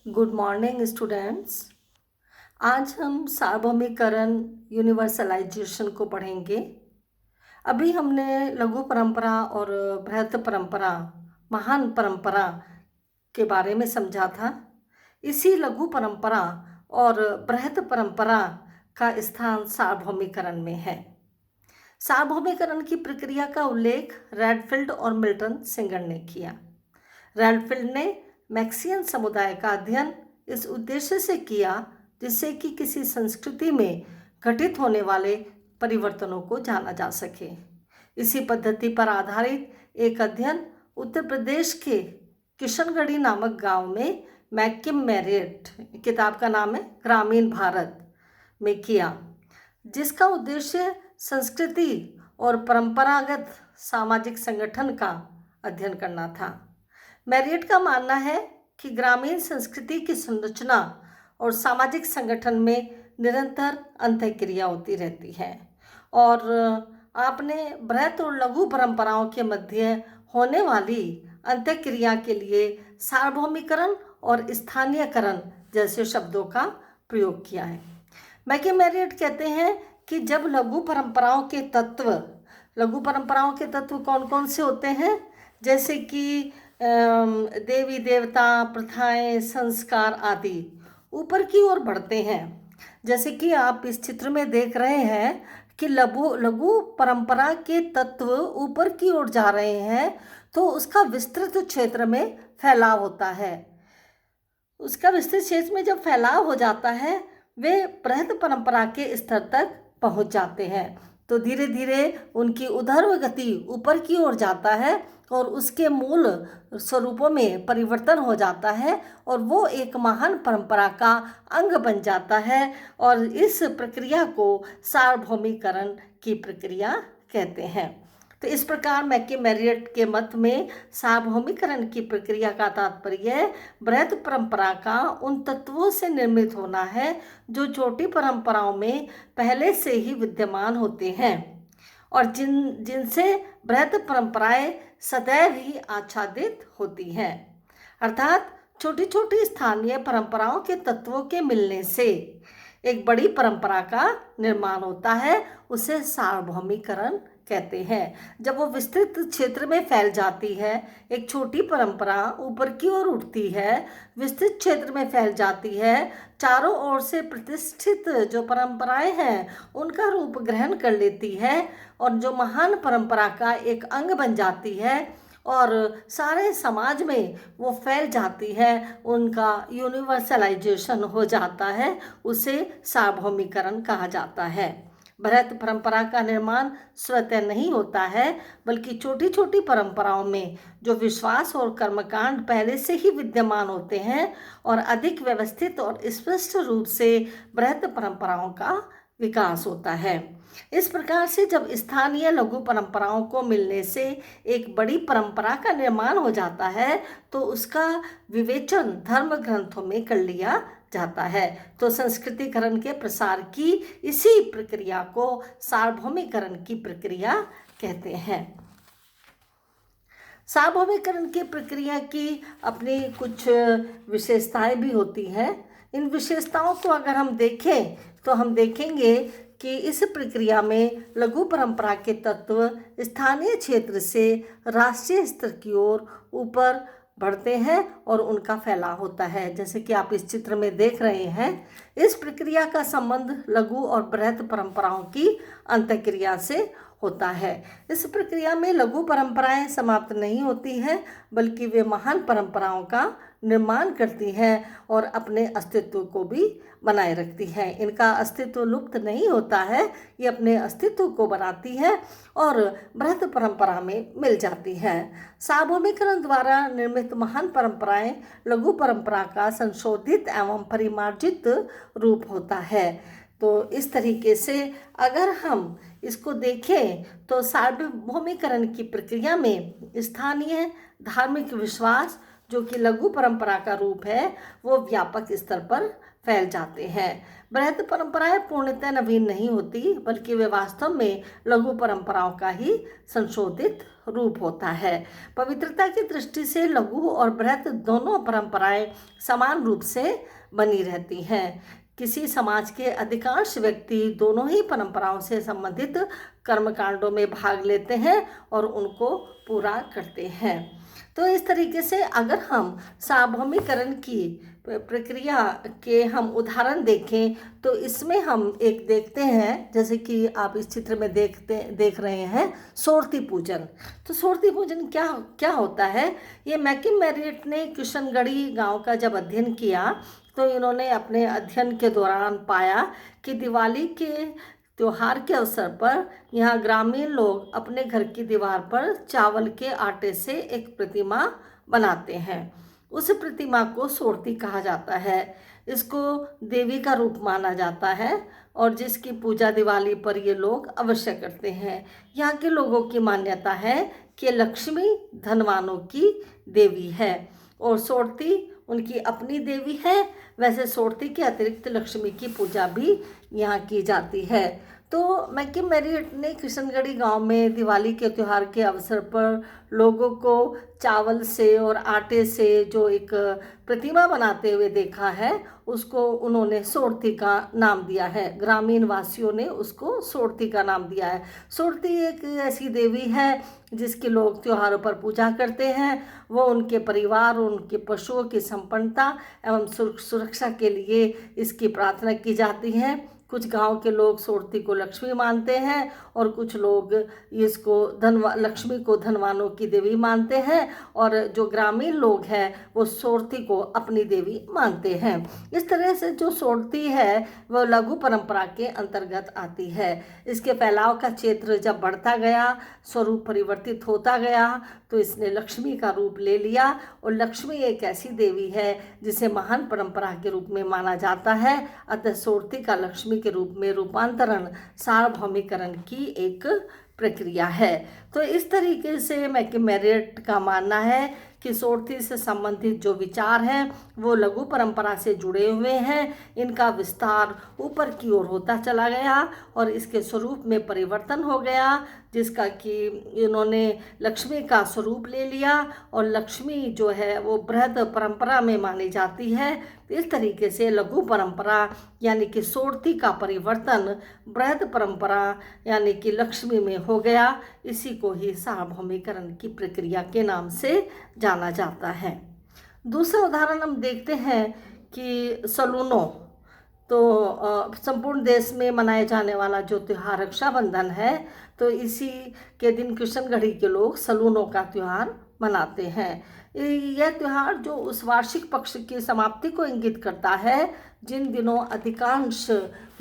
Good morning students. आज हम सार्वभौमिकरण universalization को पढ़ेंगे। अभी हमने लघु परंपरा और बृहत परंपरा, महान परंपरा के बारे में समझा था। इसी लघु परंपरा और बृहत परंपरा का स्थान सार्वभौमिकरण में है। सार्वभौमिकरण की प्रक्रिया का उल्लेख रेडफील्ड और मिल्टन सिंगर ने किया। रेडफील्ड ने मैक्सियन समुदाय का अध्ययन इस उद्देश्य से किया जिससे कि किसी संस्कृति में घटित होने वाले परिवर्तनों को जाना जा सके। इसी पद्धति पर आधारित एक अध्ययन उत्तर प्रदेश के किशनगढ़ी नामक गांव में मैकिम मैरियट, किताब का नाम है ग्रामीण भारत, में किया, जिसका उद्देश्य संस्कृति और परंपरागत सामाजिक संगठन का अध्ययन करना था। मैरियट का मानना है कि ग्रामीण संस्कृति की संरचना और सामाजिक संगठन में निरंतर अंतःक्रिया होती रहती है और आपने बृहत और लघु परंपराओं के मध्य होने वाली अंतःक्रिया के लिए सार्वभौमिकरण और स्थानीयकरण जैसे शब्दों का प्रयोग किया है। मैकिम मैरियट कहते हैं कि जब लघु परंपराओं के तत्व कौन कौन से होते हैं, जैसे कि देवी देवता, प्रथाएं, संस्कार आदि ऊपर की ओर बढ़ते हैं। जैसे कि आप इस चित्र में देख रहे हैं कि लघु परंपरा के तत्व ऊपर की ओर जा रहे हैं, तो उसका विस्तृत क्षेत्र में फैलाव होता है। उसका विस्तृत क्षेत्र में जब फैलाव हो जाता है, वे बृहत परंपरा के स्तर तक पहुंच जाते हैं। तो धीरे धीरे उनकी ऊर्ध्व गति ऊपर की ओर जाता है और उसके मूल स्वरूपों में परिवर्तन हो जाता है और वो एक महान परंपरा का अंग बन जाता है और इस प्रक्रिया को सार्वभौमिकरण की प्रक्रिया कहते हैं। तो इस प्रकार मैकिम मैरियट के मत में सार्वभौमिकरण की प्रक्रिया का तात्पर्य बृहत परंपरा का उन तत्वों से निर्मित होना है जो छोटी परंपराओं में पहले से ही विद्यमान होते हैं और जिनसे बृहत परंपराएं सदैव ही आच्छादित होती हैं। अर्थात छोटी छोटी स्थानीय परंपराओं के तत्वों के मिलने से एक बड़ी परंपरा का निर्माण होता है, उसे सार्वभौमिकरण कहते हैं। जब वो विस्तृत क्षेत्र में फैल जाती है, एक छोटी परंपरा ऊपर की ओर उठती है, विस्तृत क्षेत्र में फैल जाती है, चारों ओर से प्रतिष्ठित जो परंपराएं हैं उनका रूप ग्रहण कर लेती है और जो महान परंपरा का एक अंग बन जाती है और सारे समाज में वो फैल जाती है, उनका यूनिवर्सलाइजेशन हो जाता है, उसे सार्वभौमिकरण कहा जाता है। बृहत परंपरा का निर्माण स्वतः नहीं होता है, बल्कि छोटी छोटी परंपराओं में जो विश्वास और कर्मकांड पहले से ही विद्यमान होते हैं और अधिक व्यवस्थित और स्पष्ट रूप से बृहत परंपराओं का विकास होता है। इस प्रकार से जब स्थानीय लघु परंपराओं को मिलने से एक बड़ी परंपरा का निर्माण हो जाता है, तो उसका विवेचन धर्म ग्रंथों में कर लिया जाता है। तो संस्कृतिकरण के प्रसार की इसी प्रक्रिया को सार्वभौमिकरण की प्रक्रिया कहते हैं। सार्वभौमिकरण की प्रक्रिया की अपनी कुछ विशेषताएं भी होती हैं। इन विशेषताओं को अगर हम देखें तो हम देखेंगे कि इस प्रक्रिया में लघु परंपरा के तत्व स्थानीय क्षेत्र से राष्ट्रीय स्तर की ओर ऊपर बढ़ते हैं और उनका फैलाव होता है। जैसे कि आप इस चित्र में देख रहे हैं, इस प्रक्रिया का संबंध लघु और बृहत परंपराओं की अंतःक्रिया से होता है। इस प्रक्रिया में लघु परंपराएं समाप्त नहीं होती हैं, बल्कि वे महान परंपराओं का निर्माण करती हैं और अपने अस्तित्व को भी बनाए रखती हैं। इनका अस्तित्व लुप्त नहीं होता है, ये अपने अस्तित्व को बनाती हैं और बृहत परंपरा में मिल जाती हैं। सार्वभौमिकरण द्वारा निर्मित महान परंपराएं लघु परंपरा का संशोधित एवं परिमार्जित रूप होता है। तो इस तरीके से अगर हम इसको देखें तो सार्वभौमिकरण की प्रक्रिया में स्थानीय धार्मिक विश्वास, जो कि लघु परंपरा का रूप है, वो व्यापक स्तर पर फैल जाते हैं। बृहद परंपराएं पूर्णतः नवीन नहीं होती, बल्कि वे वास्तव में लघु परंपराओं का ही संशोधित रूप होता है। पवित्रता की दृष्टि से लघु और बृहद दोनों परंपराएं समान रूप से बनी रहती हैं। किसी समाज के अधिकांश व्यक्ति दोनों ही परंपराओं से संबंधित कर्मकांडों में भाग लेते हैं और उनको पूरा करते हैं। तो इस तरीके से अगर हम सार्वभौमिकरण की प्रक्रिया के हम उदाहरण देखें तो इसमें हम एक देखते हैं, जैसे कि आप इस चित्र में देख रहे हैं, सोरती पूजन। तो सोरती पूजन क्या होता है? ये मैकिम मेरिट ने किशनगढ़ी गांव का जब अध्ययन किया तो इन्होंने अपने अध्ययन के दौरान पाया कि दिवाली के त्योहार के अवसर पर यहाँ ग्रामीण लोग अपने घर की दीवार पर चावल के आटे से एक प्रतिमा बनाते हैं। उस प्रतिमा को सोरती कहा जाता है। इसको देवी का रूप माना जाता है और जिसकी पूजा दिवाली पर ये लोग अवश्य करते हैं। यहाँ के लोगों की मान्यता है कि लक्ष्मी धनवानों की देवी है और सोरती उनकी अपनी देवी है। वैसे सोरती के अतिरिक्त लक्ष्मी की पूजा भी यहाँ की जाती है। तो मैकिम मेरिट ने किशनगढ़ी गांव में दिवाली के त्यौहार के अवसर पर लोगों को चावल से और आटे से जो एक प्रतिमा बनाते हुए देखा है, उसको उन्होंने सोरती का नाम दिया है। ग्रामीण वासियों ने उसको सोरती का नाम दिया है। सोरती एक ऐसी देवी है जिसके लोग त्योहारों पर पूजा करते हैं। वो उनके परिवार, उनके पशुओं की संपन्नता एवं सुरक्षा के लिए इसकी प्रार्थना की जाती है। कुछ गांव के लोग सोरती को लक्ष्मी मानते हैं और कुछ लोग इसको लक्ष्मी को धनवानों की देवी मानते हैं और जो ग्रामीण लोग हैं वो सोरती को अपनी देवी मानते हैं। इस तरह से जो सोरती है वह लघु परंपरा के अंतर्गत आती है। इसके फैलाव का क्षेत्र जब बढ़ता गया, स्वरूप परिवर्तित होता गया, तो इसने लक्ष्मी का रूप ले लिया और लक्ष्मी एक ऐसी देवी है जिसे महान परंपरा के रूप में माना जाता है। अतः सोरती का लक्ष्मी के रूप में रूपांतरण सार्वभौमिकरण की एक प्रक्रिया है। तो इस तरीके से मैकिम मेरिट का मानना है कि सोरती से संबंधित जो विचार हैं वो लघु परंपरा से जुड़े हुए हैं। इनका विस्तार ऊपर की ओर होता चला गया और इसके स्वरूप में परिवर्तन हो गया, जिसका कि इन्होंने लक्ष्मी का स्वरूप ले लिया और लक्ष्मी जो है वो बृहद परंपरा में मानी जाती है। इस तरीके से लघु परंपरा यानी कि सोरती का परिवर्तन बृहद परंपरा यानी कि लक्ष्मी में हो गया। इसी को ही सार्वभौमिकरण की प्रक्रिया के नाम से जाना जाता है। दूसरा उदाहरण हम देखते हैं कि सलूनो। तो संपूर्ण देश में मनाए जाने वाला जो त्यौहार रक्षाबंधन है, तो इसी के दिन किशनगढ़ी के लोग सलूनो का त्यौहार मनाते हैं। यह त्यौहार जो उस वार्षिक पक्ष की समाप्ति को इंगित करता है जिन दिनों अधिकांश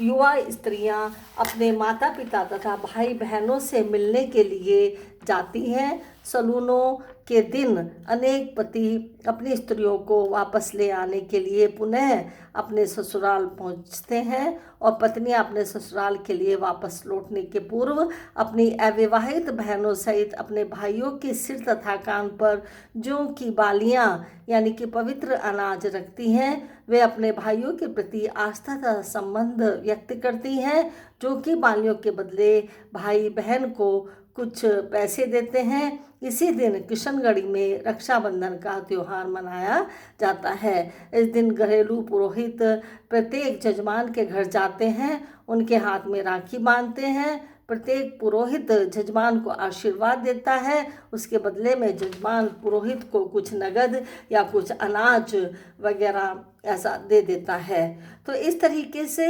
युवा स्त्रियां अपने माता पिता तथा भाई बहनों से मिलने के लिए जाती हैं। सलूनो के दिन अनेक पति अपनी स्त्रियों को वापस ले आने के लिए पुनः अपने ससुराल पहुंचते हैं और पत्नियां अपने ससुराल के लिए वापस लौटने के पूर्व अपनी अविवाहित बहनों सहित अपने भाइयों के सिर तथा कान पर जौ की बालियां यानी कि पवित्र अनाज रखती हैं। वे अपने भाइयों के प्रति आस्था तथा संबंध व्यक्त करती हैं, जो कि बालियों के बदले भाई बहन को कुछ पैसे देते हैं। इसी दिन किशनगढ़ी में रक्षाबंधन का त्यौहार मनाया जाता है। इस दिन घरेलू पुरोहित प्रत्येक जजमान के घर जाते हैं, उनके हाथ में राखी बांधते हैं। प्रत्येक पुरोहित जजमान को आशीर्वाद देता है। उसके बदले में जजमान पुरोहित को कुछ नगद या कुछ अनाज वगैरह ऐसा दे देता है। तो इस तरीके से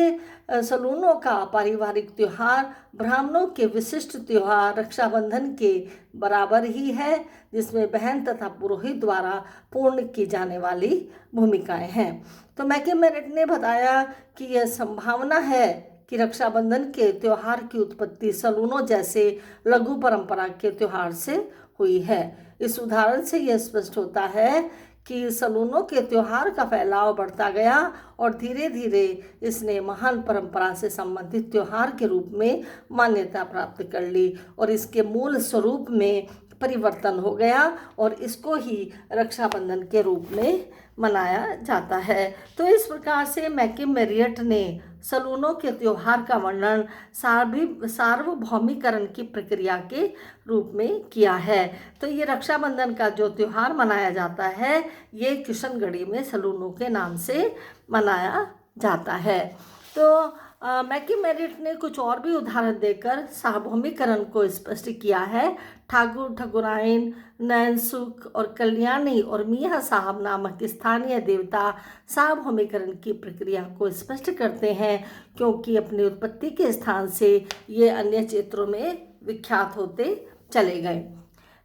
सलूनों का पारिवारिक त्यौहार ब्राह्मणों के विशिष्ट त्यौहार रक्षाबंधन के बराबर ही है, जिसमें बहन तथा पुरोहित द्वारा पूर्ण की जाने वाली भूमिकाएं हैं। तो मैकिम मेरिट ने बताया कि यह संभावना है कि रक्षाबंधन के त्यौहार की उत्पत्ति सलूनों जैसे लघु परंपरा के त्यौहार से हुई है। इस उदाहरण से यह स्पष्ट होता है कि सलूनों के त्यौहार का फैलाव बढ़ता गया और धीरे धीरे इसने महान परंपरा से संबंधित त्यौहार के रूप में मान्यता प्राप्त कर ली और इसके मूल स्वरूप में परिवर्तन हो गया और इसको ही रक्षाबंधन के रूप में मनाया जाता है। तो इस प्रकार से मैकी मेरियट ने सलूनों के त्यौहार का वर्णन सार्वभौमिकरण की प्रक्रिया के रूप में किया है। तो ये रक्षाबंधन का जो त्यौहार मनाया जाता है ये किशनगढ़ी में सलूनों के नाम से मनाया जाता है। तो मैकी मेरिट ने कुछ और भी उदाहरण देकर सार्वभौमिकरण को स्पष्ट किया है। ठाकुर, ठाकुराइन, नैनसुख और कल्याणी और मियाँ साहब नामक स्थानीय देवता सार्वभौमिकरण की प्रक्रिया को स्पष्ट करते हैं, क्योंकि अपनी उत्पत्ति के स्थान से ये अन्य क्षेत्रों में विख्यात होते चले गए।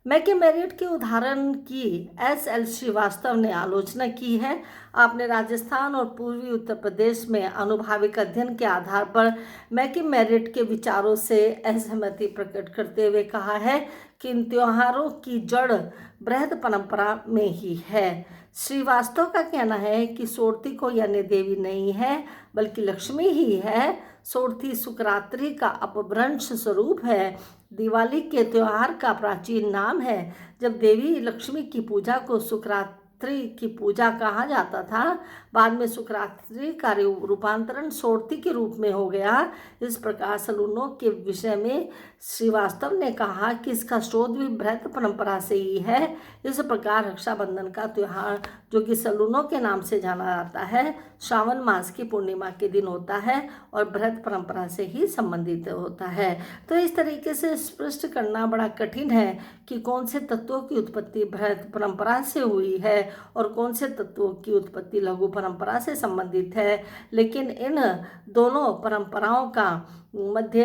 मैकी मेरिट के उदाहरण की S.L. श्रीवास्तव ने आलोचना की है। आपने राजस्थान और पूर्वी उत्तर प्रदेश में अनुभाविक अध्ययन के आधार पर मैकी मेरिट के विचारों से असहमति प्रकट करते हुए कहा है कि इन त्योहारों की जड़ बृहद परंपरा में ही है। श्रीवास्तव का कहना है कि सोरथी कोई अन्य देवी नहीं है बल्कि लक्ष्मी ही है। सोरथी सुकरात्रि का अपभ्रंश स्वरूप है। दिवाली के त्यौहार का प्राचीन नाम है। जब देवी लक्ष्मी की पूजा को सुकरात्रि की पूजा कहा जाता था, बाद में सुकरात्रि का रूपांतरण सोरथी के रूप में हो गया। इस प्रकार सलूनों के विषय में श्रीवास्तव ने कहा कि इसका स्रोत भी बृहद परंपरा से ही है। इस प्रकार रक्षाबंधन का त्यौहार, जो कि सलूनों के नाम से जाना जाता है, श्रावण मास की पूर्णिमा के दिन होता है और बृहद परंपरा से ही संबंधित होता है। तो इस तरीके से स्पष्ट करना बड़ा कठिन है कि कौन से तत्वों की उत्पत्ति बृहद परंपरा से हुई है और कौन से तत्वों की उत्पत्ति लघु परंपरा से संबंधित है। लेकिन इन दोनों परंपराओं का मध्य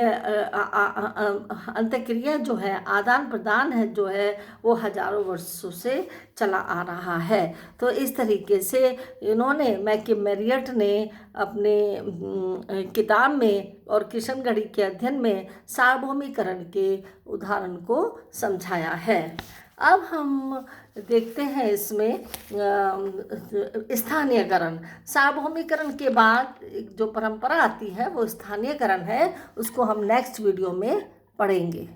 अंतक्रिया जो है, आदान प्रदान है जो है, वो हजारों वर्षों से चला आ रहा है। तो इस तरीके से इन्होंने मैकी मेरियट ने अपने किताब में और किशनगढ़ी के अध्ययन में सार्वभौमिकरण के उदाहरण को समझाया है। अब हम देखते हैं इसमें स्थानीयकरण। सार्वभौमिकरण के बाद जो परंपरा आती है वो स्थानीयकरण है, उसको हम नेक्स्ट वीडियो में पढ़ेंगे।